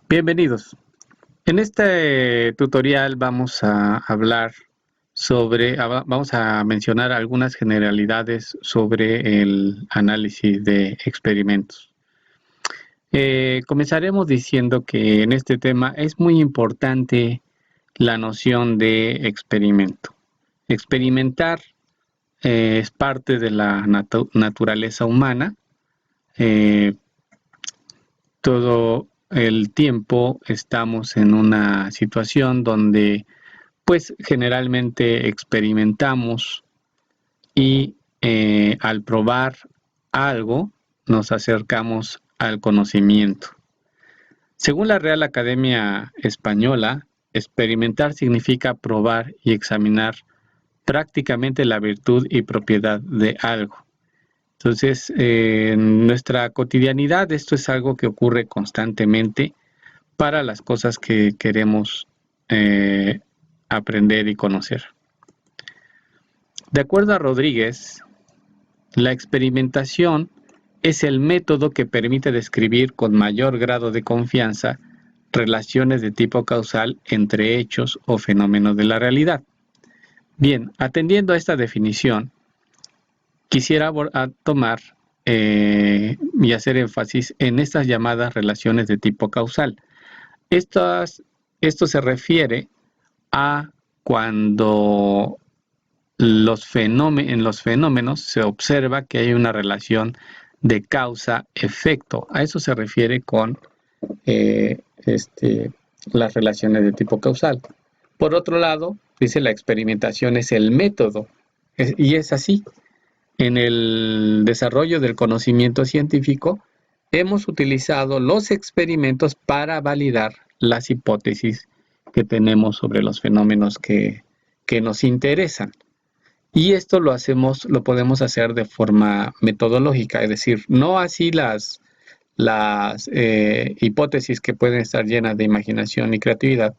Bienvenidos. En este tutorial vamos a hablar vamos a mencionar algunas generalidades sobre el análisis de experimentos. Comenzaremos diciendo que en este tema es muy importante la noción de experimento. Experimentar es parte de la naturaleza humana. Todo el tiempo estamos en una situación donde pues generalmente experimentamos y al probar algo nos acercamos al conocimiento. Según la Real Academia Española, experimentar significa probar y examinar prácticamente la virtud y propiedad de algo. Entonces, en nuestra cotidianidad esto es algo que ocurre constantemente para las cosas que queremos aprender y conocer. De acuerdo a Rodríguez, la experimentación es el método que permite describir con mayor grado de confianza relaciones de tipo causal entre hechos o fenómenos de la realidad. Bien, atendiendo a esta definición, quisiera tomar y hacer énfasis en estas llamadas relaciones de tipo causal. Esto se refiere a cuando en los fenómenos se observa que hay una relación de causa-efecto. A eso se refiere con las relaciones de tipo causal. Por otro lado, dice la experimentación es el método, y es así. En el desarrollo del conocimiento científico, hemos utilizado los experimentos para validar las hipótesis que tenemos sobre los fenómenos que nos interesan. Y esto lo podemos hacer de forma metodológica, es decir, no así las hipótesis que pueden estar llenas de imaginación y creatividad.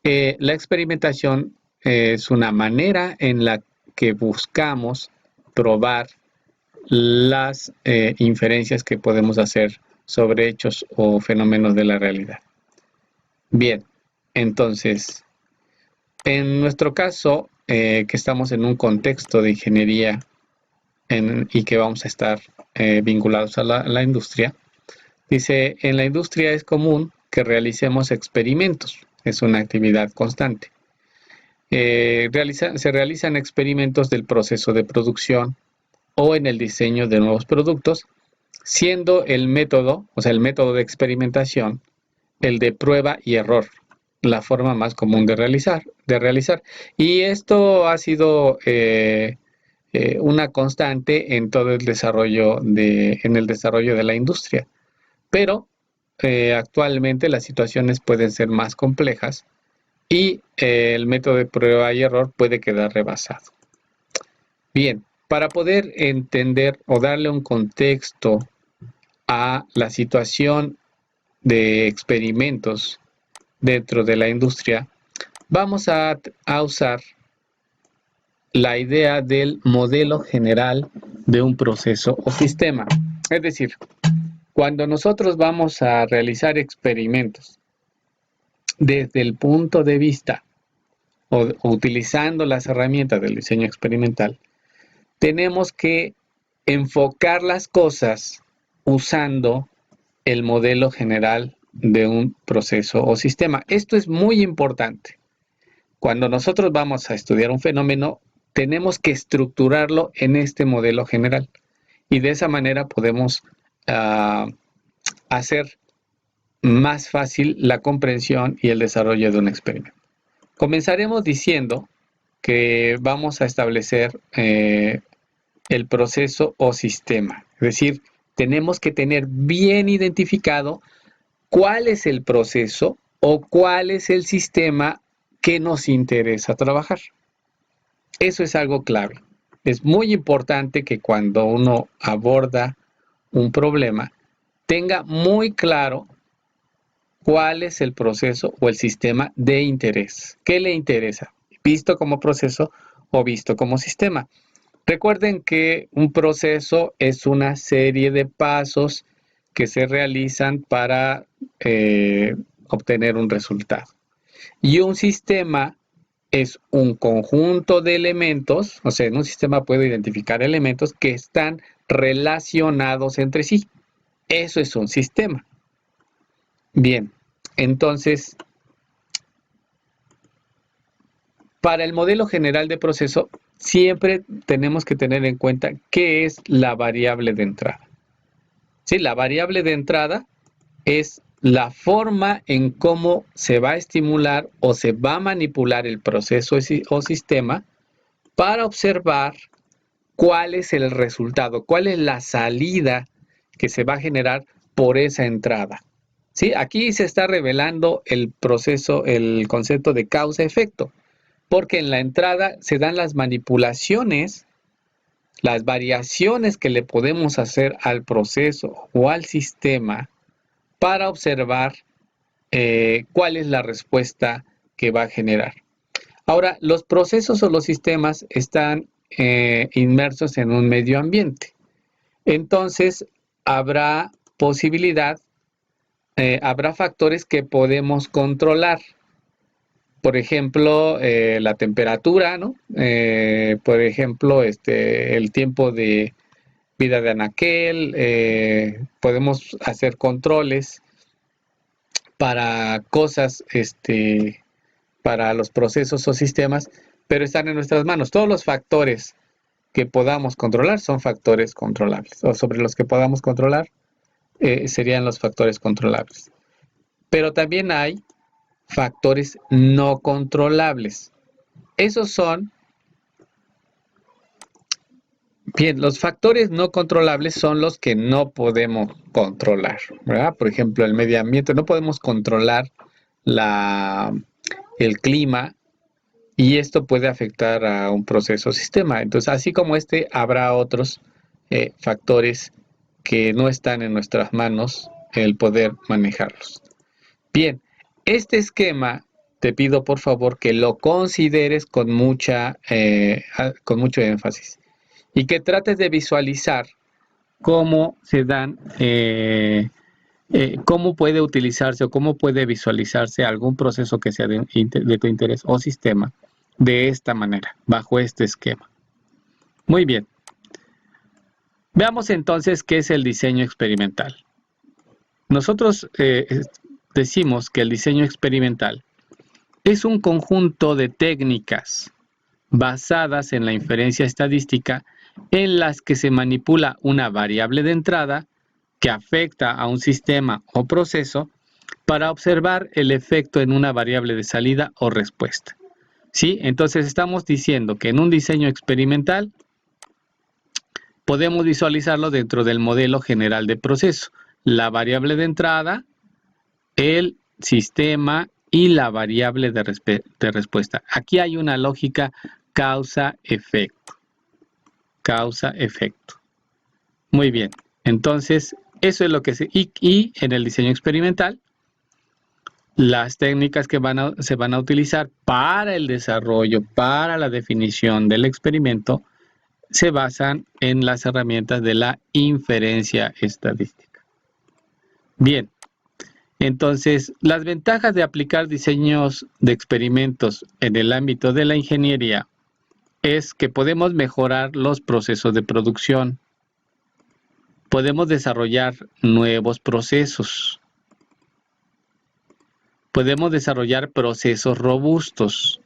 La experimentación es una manera en la que buscamos probar las inferencias que podemos hacer sobre hechos o fenómenos de la realidad. Bien, entonces, en nuestro caso, que estamos en un contexto de ingeniería y que vamos a estar vinculados a la industria, dice, en la industria es común que realicemos experimentos, es una actividad constante. Se realizan experimentos del proceso de producción o en el diseño de nuevos productos, siendo el método, o sea, el método de experimentación, el de prueba y error, la forma más común de realizar. Y esto ha sido una constante en todo el desarrollo de la industria. Pero actualmente las situaciones pueden ser más complejas y el método de prueba y error puede quedar rebasado. Bien, para poder entender o darle un contexto a la situación de experimentos dentro de la industria, vamos a usar la idea del modelo general de un proceso o sistema. Es decir, cuando nosotros vamos a realizar experimentos desde el punto de vista o utilizando las herramientas del diseño experimental, tenemos que enfocar las cosas usando el modelo general de un proceso o sistema. Esto es muy importante. Cuando nosotros vamos a estudiar un fenómeno, tenemos que estructurarlo en este modelo general. Y de esa manera podemos hacer más fácil la comprensión y el desarrollo de un experimento. Comenzaremos diciendo que vamos a establecer el proceso o sistema. Es decir, tenemos que tener bien identificado cuál es el proceso o cuál es el sistema que nos interesa trabajar. Eso es algo clave. Es muy importante que cuando uno aborda un problema, tenga muy claro cuál es el proceso o el sistema de interés. ¿Qué le interesa? ¿Visto como proceso o visto como sistema? Recuerden que un proceso es una serie de pasos que se realizan para obtener un resultado. Y un sistema es un conjunto de elementos, o sea, en un sistema puedo identificar elementos que están relacionados entre sí. Eso es un sistema. Bien, entonces, para el modelo general de proceso, siempre tenemos que tener en cuenta qué es la variable de entrada. Sí, la variable de entrada es la forma en cómo se va a estimular o se va a manipular el proceso o sistema para observar cuál es el resultado, cuál es la salida que se va a generar por esa entrada. ¿Sí? Aquí se está revelando el proceso, el concepto de causa-efecto, porque en la entrada se dan las manipulaciones, las variaciones que le podemos hacer al proceso o al sistema para observar cuál es la respuesta que va a generar. Ahora, los procesos o los sistemas están inmersos en un medio ambiente. Entonces, habrá posibilidad, habrá factores que podemos controlar. Por ejemplo, la temperatura, ¿no? Por ejemplo, el tiempo de vida de anaquel. Podemos hacer controles para cosas, para los procesos o sistemas, pero están en nuestras manos. Todos los factores que podamos controlar son factores controlables, o sobre los que podamos controlar serían los factores controlables. Pero también hay factores no controlables. Esos son, bien, los factores no controlables son los que no podemos controlar, ¿verdad? Por ejemplo, el medio ambiente, no podemos controlar el clima, y esto puede afectar a un proceso o sistema. Entonces, así como habrá otros factores que no están en nuestras manos el poder manejarlos. Bien, este esquema te pido por favor que lo consideres con mucho énfasis y que trates de visualizar cómo se dan, cómo puede utilizarse o cómo puede visualizarse algún proceso que sea de tu interés o sistema de esta manera, bajo este esquema. Muy bien. Veamos entonces qué es el diseño experimental. Nosotros decimos que el diseño experimental es un conjunto de técnicas basadas en la inferencia estadística en las que se manipula una variable de entrada que afecta a un sistema o proceso para observar el efecto en una variable de salida o respuesta. ¿Sí? Entonces estamos diciendo que en un diseño experimental podemos visualizarlo dentro del modelo general de proceso. La variable de entrada, el sistema y la variable de respuesta. Aquí hay una lógica causa-efecto. Causa-efecto. Muy bien. Entonces, eso es lo que y en el diseño experimental, las técnicas que se van a utilizar para el desarrollo, para la definición del experimento, se basan en las herramientas de la inferencia estadística. Bien, entonces, las ventajas de aplicar diseños de experimentos en el ámbito de la ingeniería es que podemos mejorar los procesos de producción, podemos desarrollar nuevos procesos, podemos desarrollar procesos robustos.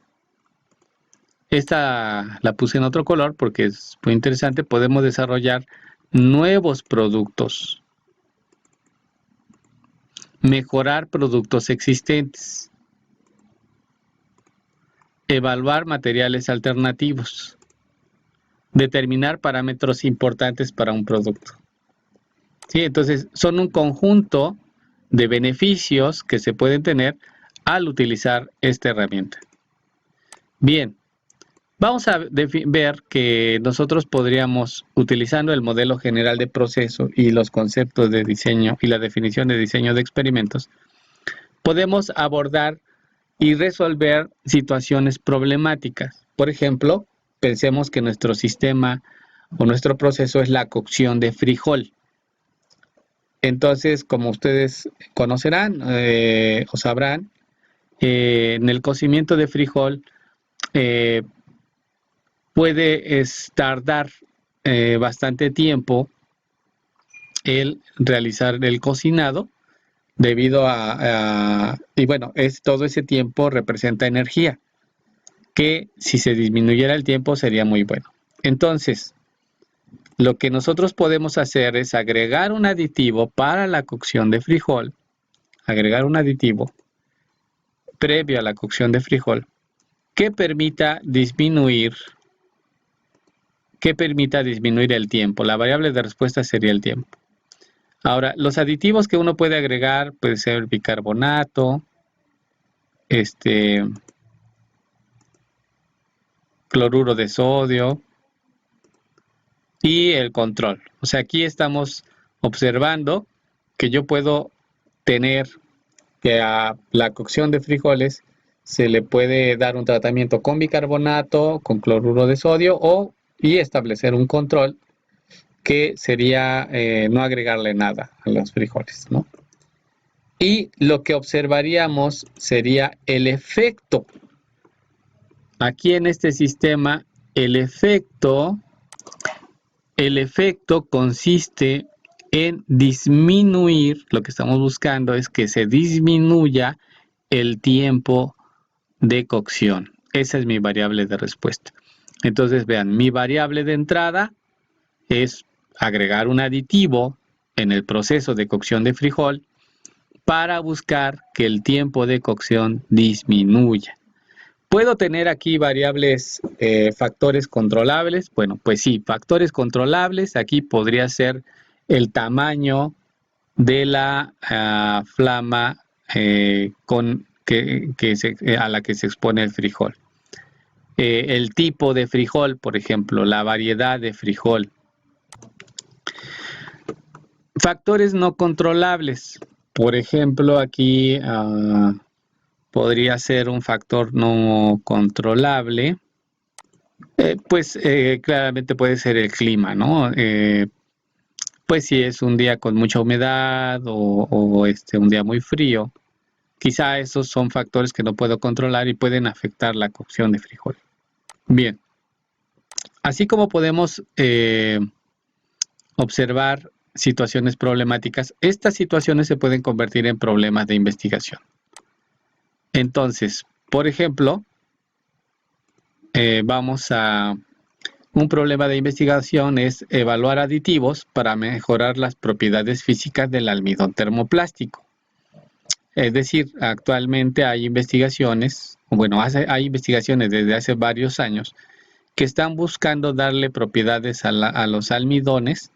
Esta la puse en otro color porque es muy interesante. Podemos desarrollar nuevos productos, mejorar productos existentes, evaluar materiales alternativos, determinar parámetros importantes para un producto. ¿Sí? Entonces, son un conjunto de beneficios que se pueden tener al utilizar esta herramienta. Bien, vamos a ver que nosotros podríamos, utilizando el modelo general de proceso y los conceptos de diseño y la definición de diseño de experimentos, podemos abordar y resolver situaciones problemáticas. Por ejemplo, pensemos que nuestro sistema o nuestro proceso es la cocción de frijol. Entonces, como ustedes conocerán o sabrán, en el cocimiento de frijol eh, puede tardar bastante tiempo el realizar el cocinado debido y bueno, todo ese tiempo representa energía, que si se disminuyera el tiempo sería muy bueno. Entonces, lo que nosotros podemos hacer es agregar un aditivo para la cocción de frijol, agregar un aditivo previo a la cocción de frijol que permita disminuir el tiempo. La variable de respuesta sería el tiempo. Ahora, los aditivos que uno puede agregar puede ser bicarbonato, cloruro de sodio y el control. O sea, aquí estamos observando que yo puedo tener que a la cocción de frijoles se le puede dar un tratamiento con bicarbonato, con cloruro de sodio y establecer un control que sería no agregarle nada a los frijoles, ¿no? Y lo que observaríamos sería el efecto. Aquí en este sistema, el efecto consiste en disminuir, lo que estamos buscando es que se disminuya el tiempo de cocción. Esa es mi variable de respuesta. Entonces, vean, mi variable de entrada es agregar un aditivo en el proceso de cocción de frijol para buscar que el tiempo de cocción disminuya. ¿Puedo tener aquí variables, factores controlables? Bueno, pues sí, factores controlables. Aquí podría ser el tamaño de la flama a la que se expone el frijol. El tipo de frijol, por ejemplo, la variedad de frijol. Factores no controlables. Por ejemplo, aquí podría ser un factor no controlable. Pues claramente puede ser el clima, ¿no? Pues si es un día con mucha humedad o un día muy frío, quizá esos son factores que no puedo controlar y pueden afectar la cocción de frijol. Bien, así como podemos observar situaciones problemáticas, estas situaciones se pueden convertir en problemas de investigación. Entonces, por ejemplo, un problema de investigación es evaluar aditivos para mejorar las propiedades físicas del almidón termoplástico. Es decir, actualmente hay investigaciones, hay investigaciones desde hace varios años que están buscando darle propiedades a los almidones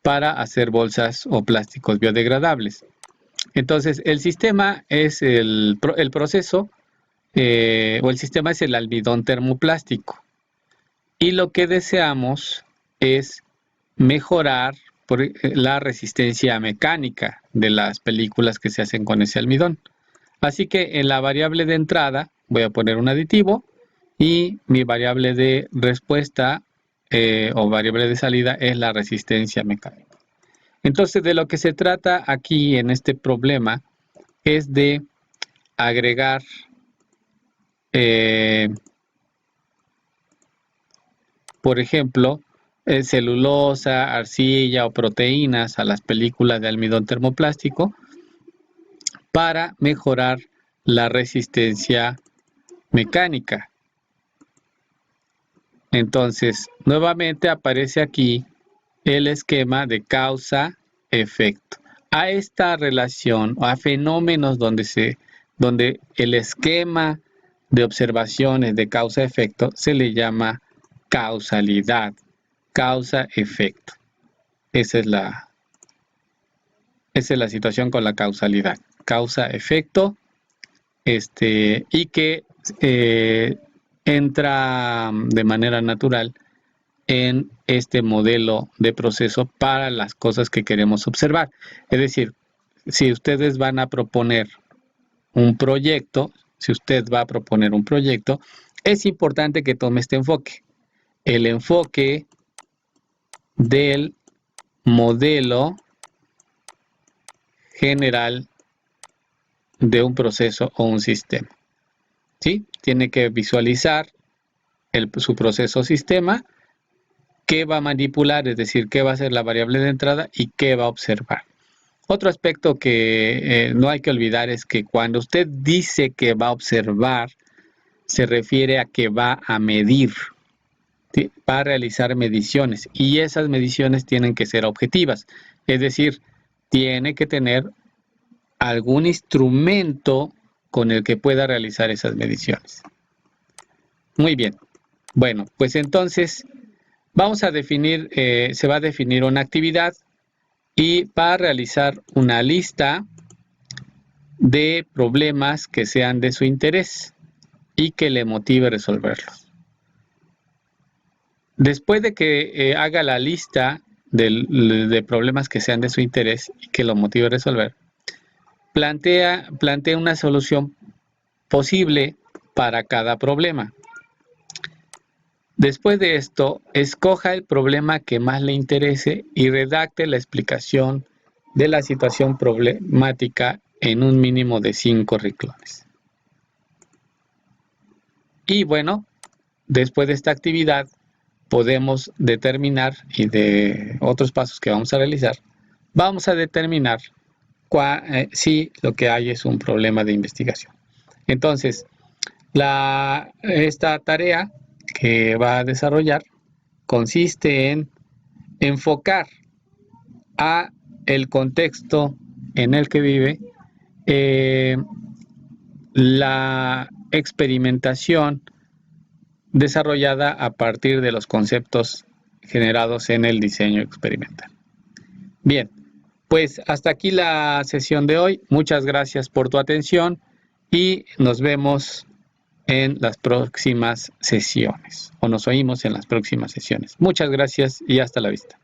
para hacer bolsas o plásticos biodegradables. Entonces, el sistema es el proceso, o el sistema es el almidón termoplástico. Y lo que deseamos es mejorar la resistencia mecánica de las películas que se hacen con ese almidón. Así que en la variable de entrada voy a poner un aditivo y mi variable de respuesta o variable de salida es la resistencia mecánica. Entonces, de lo que se trata aquí en este problema es de agregar por ejemplo, celulosa, arcilla o proteínas a las películas de almidón termoplástico para mejorar la resistencia mecánica. Entonces, nuevamente aparece aquí el esquema de causa-efecto. A esta relación, a fenómenos donde el esquema de observaciones de causa-efecto se le llama causalidad, causa-efecto. Esa es la situación con la causalidad, causa-efecto, y que entra de manera natural en este modelo de proceso para las cosas que queremos observar. Es decir, si ustedes van a proponer un proyecto, es importante que tome este enfoque. El enfoque del modelo general de un proceso o un sistema. ¿Sí? Tiene que visualizar su proceso o sistema, qué va a manipular, es decir, qué va a ser la variable de entrada y qué va a observar. Otro aspecto que no hay que olvidar es que cuando usted dice que va a observar, se refiere a que va a medir, ¿sí? Va a realizar mediciones y esas mediciones tienen que ser objetivas, es decir, tiene que tener algún instrumento con el que pueda realizar esas mediciones. Muy bien. Bueno, pues entonces vamos a definir, se va a definir una actividad y va a realizar una lista de problemas que sean de su interés y que le motive resolverlos. Después de que haga la lista de problemas que sean de su interés y que lo motive a resolver, plantea una solución posible para cada problema. Después de esto, escoja el problema que más le interese y redacte la explicación de la situación problemática en un mínimo de 5 renglones. Y bueno, después de esta actividad podemos determinar, y de otros pasos que vamos a realizar, vamos a determinar si lo que hay es un problema de investigación. Entonces, esta tarea que va a desarrollar consiste en enfocar a el contexto en el que vive la experimentación desarrollada a partir de los conceptos generados en el diseño experimental. Bien, pues hasta aquí la sesión de hoy. Muchas gracias por tu atención y nos vemos en las próximas sesiones, o nos oímos en las próximas sesiones. Muchas gracias y hasta la vista.